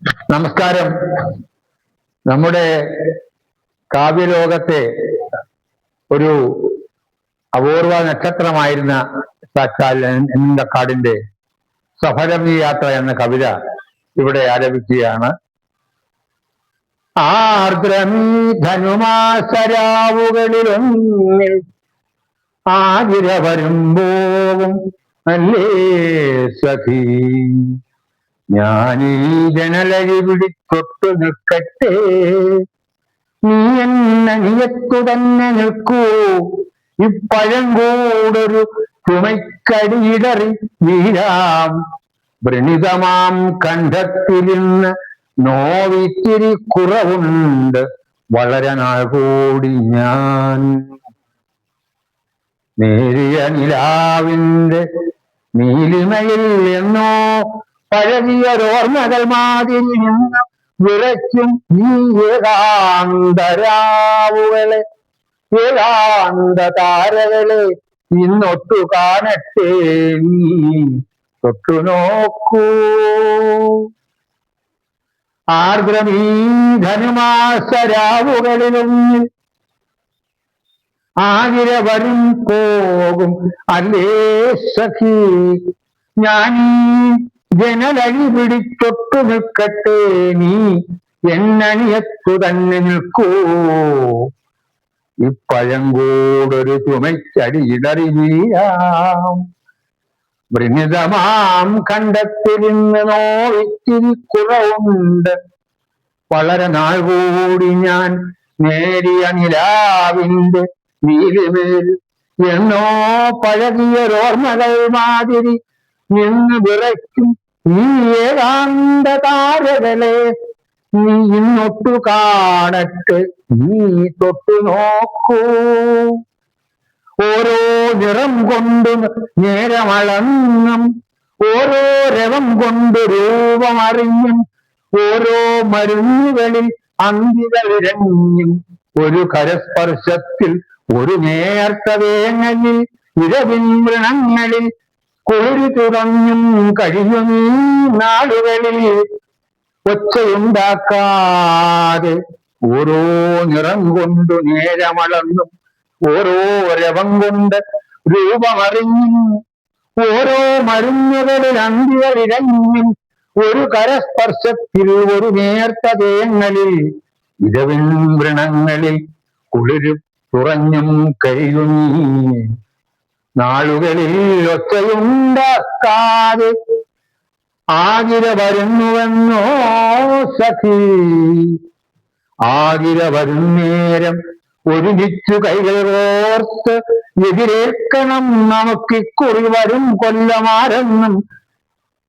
നമസ്കാരം. നമ്മുടെ കാവ്യലോകത്തെ ഒരു അപൂർവ നക്ഷത്രമായിരുന്ന സാക്ഷാൽ എന്തക്കാടിന്റെ സഫലമീ യാത്ര എന്ന കവിത ഇവിടെ ആലപിക്കുകയാണ്. ആർദ്രമീ ധനുമാസരാവുകളിലൊന്നിൽ ആതിര വരുമ്പോവും അല്ലേ സഖി, ഞാനീ ജനലഴി പിടിച്ചൊട്ടു നിൽക്കട്ടെ, നീ എന്ന നിയത്തു തന്നെ നിൽക്കൂ, ഇപ്പഴങ്കൂടൊരു ചുമയ്ക്കടിയിടറി വീരാം, വ്രണിതമാം കണ്ഠത്തിലിന്ന് നോവിത്തിരി കുറവുണ്ട്, വളരെ നാൾ കൂടി ഞാൻ. നേരിയ നിലാവിന്റെ നീലിമയിൽ എന്നോ പഴകിയൊരോർമ്മകൾ മാതിരി നിന്ന് വിറയ്ക്കും ഈ ഏകാന്തരാവുകളെ, ഏകാന്ത താരകളെ ഇന്നൊട്ടു കാണട്ടെ, നീ തൊട്ടു നോക്കൂ. ആർദ്രമീ ധനുമാസരാവുകളിലൊന്നിൽ ആതിര വരും പോകും അല്ലേ സഖി, ഞാനീ ജനലഴി പിടിച്ചൊട്ടു നിൽക്കട്ടെ, നീ എന്നണിയത്തു തന്നെ നിൽക്കൂ, ഇപ്പഴങ്കൂടൊരു ചുമയ്ക്കടിയിടറി വീഴാം, വൃണിതമാം കണ്ഠത്തിലിന്ന് നോവിത്തിരി കുറവുണ്ട്, വളരെ നാൾ കൂടി ഞാൻ. നേരിയ നിലാവിന്റെ നീലിമേൽ എന്നോ പഴകിയൊരോർമ്മകൾ മാതിരി നിന്ന് വിറയ്ക്കും ഈ ഏകാന്ത താരകളെ, നീ ഇന്നൊട്ടു കാണട്ടെ, നീ തൊട്ടു നോക്കൂ. ഓരോ നിറം കൊണ്ടും നേരമളന്നും, ഓരോ രവം കൊണ്ട് രൂപമറിഞ്ഞും, ഓരോ മരുന്നുകളിൽ അന്തികളിരഞ്ഞും, ഒരു കരസ്പർശത്തിൽ ഒരു നേർത്ത വേങ്ങലിൽ ഇരവിൻ വൃണങ്ങളിൽ കുളിരു തുറഞ്ഞും കഴിയും ഈ നാളുകളിൽ, ഒച്ചയുണ്ടാക്കാതെ ഓരോ നിറം കൊണ്ടു നേരമളന്നും, ഓരോ രവം കൊണ്ട് രൂപമറിഞ്ഞും, ഓരോ മരുന്നുകളിൽ അന്തികളിരഞ്ഞും, ഒരു കരസ്പർശത്തിൽ ഒരു നേർത്ത തേങ്ങലിൽ ഇരവിൻ വൃണങ്ങളിൽ കുളിരു തുറഞ്ഞും കഴിയുന്നീ നാളുകളിൽ, ഒച്ചയുണ്ടാക്കാതെ ആതിര വരുന്നുവെന്നോ സഖി. ആതിര വരുന്നേരം ഒരുമിച്ചു കൈകൾ കോർത്ത് എതിരേൽക്കണം, നമുക്കിക്കുറി വരും കൊല്ലമാരെന്നും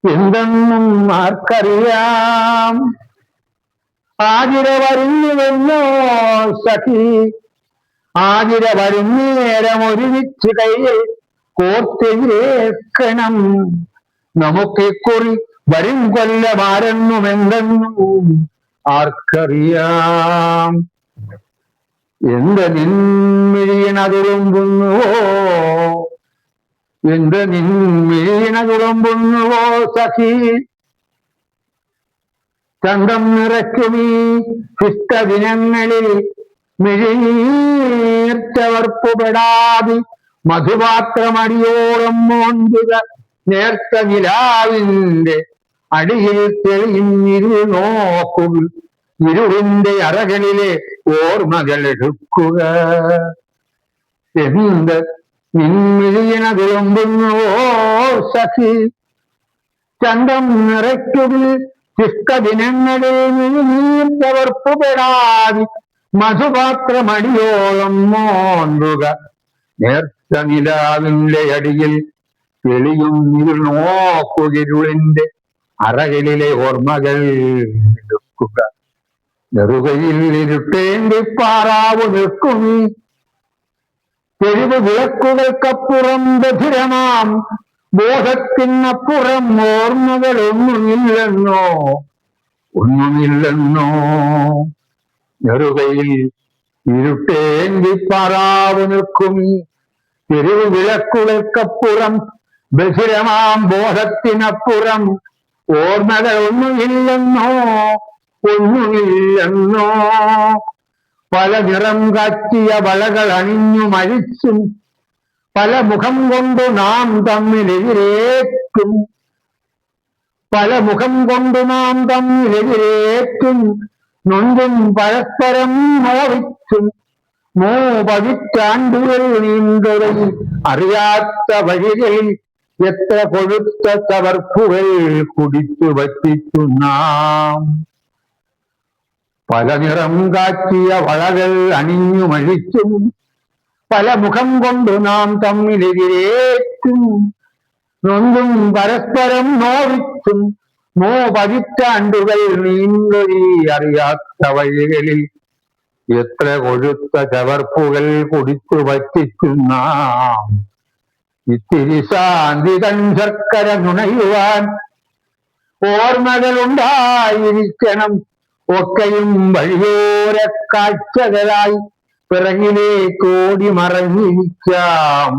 എന്തെന്നും ആർക്കറിയാം. ആതിര വരുന്നുവെന്നോ സഖി, ആതിര വരുന്നേരം ഒരുമിച്ച് കൈകൾ കോർത്തെതിരേൽക്കണം, നമുക്കിക്കുറി വരും കൊല്ലമാരെന്നും എന്തെന്നും ആർക്കറിയാം. എന്ത് നിൻമിഴിയണ തുളുമ്പുന്നുവോ, എന്ത് നിൻമിഴിയണ തുളുമ്പുന്നുവോ സഖി, ചന്തം നിറയ്ക്കുമീ ശിഷ്ടദിനങ്ങളിൽ മിഴിനീർച്ചവർപ്പുപെടാതി മധുപാത്രമടിയോളം മോന്തുക നേർത്ത നിലാവിന്റെ അടിയിൽ തെളിയും ഇരുൾ നോക്കുക, ഇരുളിന്റെ അറകളിലെ ഓർമ്മകൾ എടുക്കുക. എന്ത് നിൻമിഴിയണ തുളുമ്പുന്നുവോ സഖി, ചന്തം നിറയ്ക്കുകിൽ ശിഷ്ടദിനങ്ങളിൽ മിഴിനീർച്ചവർപ്പുപെടാതി മധുപാത്രമടിയോളം മോന്തുക നേർത്ത നിലാവിന്റെ അടിയിൽ തെളിയും ഇരുൾ നോക്കുകയിരുളിന്റെ അറകളിലെ ഓർമ്മകൾ എടുക്കുക. നെറുകയിൽ ഇരുട്ടേണ്ടി പാറാവു നിൽക്കും തെരുവ് വിളക്കുകൾക്കപ്പുറം ബധിരമാം ബോധത്തിനപ്പുറം ഓർമ്മകൾ ഒന്നുമില്ലെന്നോ, ഒന്നുമില്ലെന്നോ. നെറുകയിൽ ഇരുട്ടേന്തി പാറാവു നിൽക്കും തെരുവ് വിളക്കുകൾക്കപ്പുറം ബധിരമാം ബോധത്തിനപ്പുറം ഓർമ്മകൾ ഒന്നുമില്ലെന്നോ, ഒന്നുമില്ലെന്നോ. പല നിറം കാച്ചിയ വളകൾ അണിഞ്ഞു മരിച്ചും പല മുഖം കൊണ്ട് നാം തമ്മിലെതിരേറ്റും, പല മുഖം കൊണ്ട് നാം തമ്മിലെതിരേറ്റും, നൊന്തും പരസ്പരം നോവിച്ചും പതിറ്റാണ്ടുകൾ നീണ്ടൊരയിൽ അറിയാത്ത വഴികളിൽ എത്ര കൊഴുത്ത തവർപ്പുകൾ കുടിച്ചു വറ്റിച്ചു നാം. പല നിറം കാച്ചിയ വളകൾ അണിഞ്ഞു മഴിച്ചും പല മുഖം കൊണ്ട് നാം തമ്മിലെതിരേറ്റും, നൊന്തും പരസ്പരം നോവിച്ചും പതിറ്റാണ്ടുകൾ നീണ്ടൊരി അറിയാത്ത വഴികളിൽ എത്ര കൊഴുത്ത ചവർപ്പുകൾ കുടിച്ചു വറ്റിച്ചു നാം. ഇത്തിരി ശാന്തി തൻ ശർക്കര നുണയുവാൻ ഓർമ്മകൾ ഉണ്ടായിരിക്കണം, ഒക്കെയും വഴിയോര കാഴ്ചകളായി പിറകിലേക്കോടി മറഞ്ഞിരിക്കാം.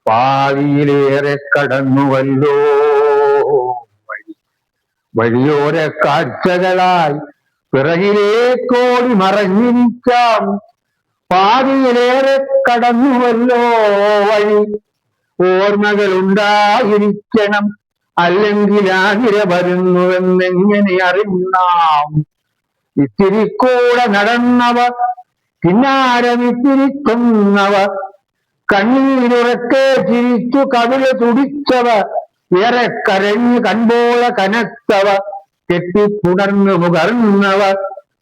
പാതിയിലേറെ കടന്നുവല്ലോ വഴിയോര കാഴ്ചകളായി പിറകിലേക്കോടി മറഞ്ഞിരിക്കാം. പാതിയിലേറെ കടന്നുവല്ലോ വഴി, ഓർമ്മകൾ ഉണ്ടായിരിക്കണം, അല്ലെങ്കിൽ ആതിര വരുന്നുവെന്നെങ്ങനെ അറിഞ്ഞാം. ഇത്തിരി കൂടെ നടന്നവ കിന്നാരമിത്തിരിക്കുന്നവ, കണ്ണീരുറക്കെ ചിരിച്ചു കവിള തുടിച്ചവ, ഏറെ കരഞ്ഞു കൺപോള കനത്തവ, കെട്ടിപ്പുണർന്നു മുകർന്നവ,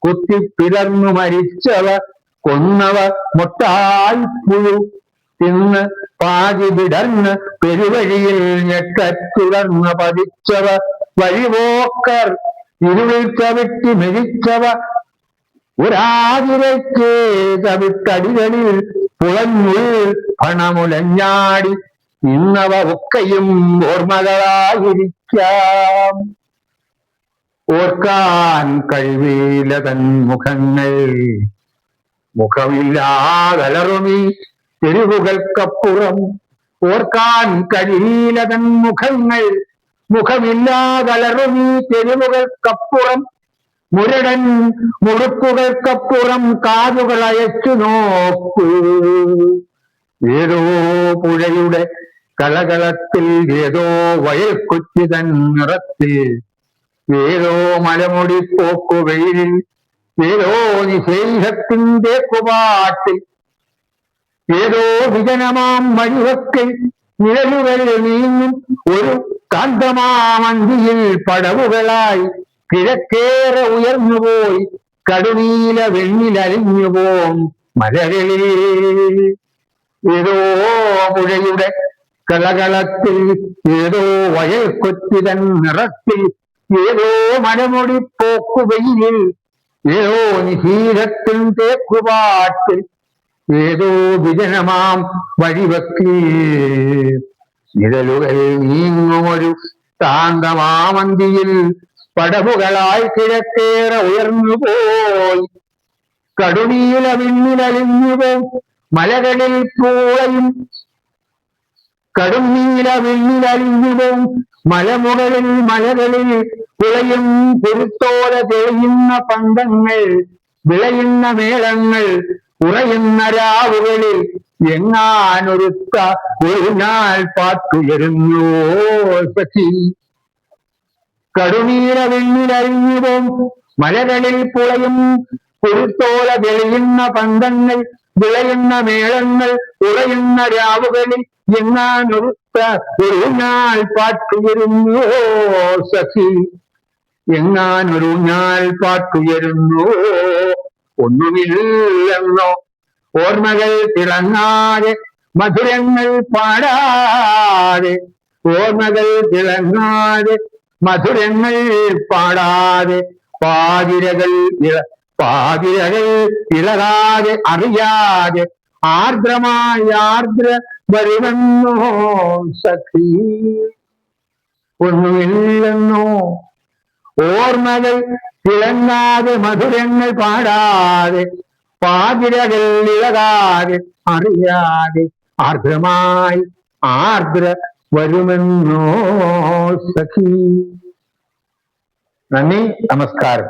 കുത്തിപ്പിളർന്നു മരിച്ചവ, കൊന്നവ മൊട്ടായിപ്പുഴു തിന്ന് പാതി വിടർന്ന് പെരുവഴിയിൽ ഞെട്ടച്ചുടർന്ന് പതിച്ചവ, വഴിപോക്കർ ഇരുളിൽ ചവിട്ടി മെതിച്ചവ, ഒരാതിരയ്ക്ക് ചവിട്ടടികളിൽ പുളഞ്ഞുൾ പണമുലഞ്ഞാടി ഇന്നവ ഒക്കെയും ഓർമ്മകളായിരിക്കാം. ഓർക്കാൻ കഴിവില്ല തൻ മുഖങ്ങൾ, മുഖമില്ലാതലറുമീ തെരുവുകൾക്കപ്പുറം. ഓർക്കാൻ കഴിയില്ല തൻ മുഖങ്ങൾ, മുഖമില്ലാതലറുമീ തെരുവുകൾക്കപ്പുറം. മുരടൻ മുടുക്കുകൾക്കപ്പുറം കാതുകൾ അയച്ചു നോക്കൂ. ഏതോ പുഴയുടെ കളകളത്തിൽ, ഏതോ വയൽക്കൊച്ചി തൻ നിറത്തിൽ, ഏതോ മലമുടി പോക്കുവെയിലിൽ, ഏതോ നിശേഷത്തിൻ തേക്കുപാട്ടിൽ, ഏതോ വിജനമാം വഴിവക്കിൽ നിഴലുകൾ നീങ്ങും ഒരു കാന്തമാമന്തിയിൽ പടവുകളായി കിഴക്കേറെ ഉയർന്നുപോയി കടുനീല വെണ്ണിലലിഞ്ഞുപോം മലകളിൽ. ഏതോ പുഴയുടെ കളകളത്തിൽ, ഏതോ വയൽക്കൊച്ചിതൻ നിറത്തിൽ, ഏതോ മലമുടി പോക്കുവെയിലിൽ, ഏതോ നിശീലത്തിൻ തേക്കുപാട്ടിൽ, ഏതോ വിജനമാം വഴിവക്കിൽ നിഴലുകൾ നീങ്ങുമൊരു ശാന്തമാമന്തിയിൽ പടവുകളായി കിഴക്കേറെ ഉയർന്നുപോയി കടുനീല വിണ്ണിലലിഞ്ഞുപോം മലകളിൽ പൂളയും, കടുനീല വിണ്ണിലലിഞ്ഞുപോം മലമുകളിൽ മലകളിൽ പുളയും കുരുത്തോല തെളിയുന്ന പന്തങ്ങൾ, വിളയുന്ന മേളങ്ങൾ, ഉറയുന്ന രാവുകളിൽ എങ്ങാനൊരുത്ത ഒരു നാൾ പാട്ടുയരുന്നു സഖി. കടുനീല വെണ്ണിലരിഞ്ഞുപോം മലകളിൽ പുളയും കുരുത്തോല തെളിയുന്ന പന്തങ്ങൾ, വിളയുന്ന മേളങ്ങൾ, ഉറയുന്ന രാവുകളിൽ എങ്ങാനൊരുത്ത ഒരു നാൾ പാട്ടുയരുന്നു സഖി. എങ്ങാനൊരു നാൾ പാട്ടുയരുന്നു. ഒന്നുമില്ലെന്നോ, ഓർമ്മകൾ തിളങ്ങാതെ മധുരങ്ങൾ പാടാതെ, ഓർമ്മകൾ തിളങ്ങാതെ മധുരങ്ങൾ പാടാതെ, പാതിരകൾ ഇളകാതെ അറിയാതെ ആർദ്രമായ ആർദ്ര വരുമെന്നോ സഖി. ഒന്നുമില്ലെന്നോ, ഓർമ്മകൾ തിളങ്ങാതെ മധുരങ്ങൾ പാടാതെ, പാതിരകൾ ഇളകാതെ അറിയാതെ ആർദ്രമായി ആർദ്ര വരുമെന്നോ സഖി. നന്ദി, നമസ്കാരം.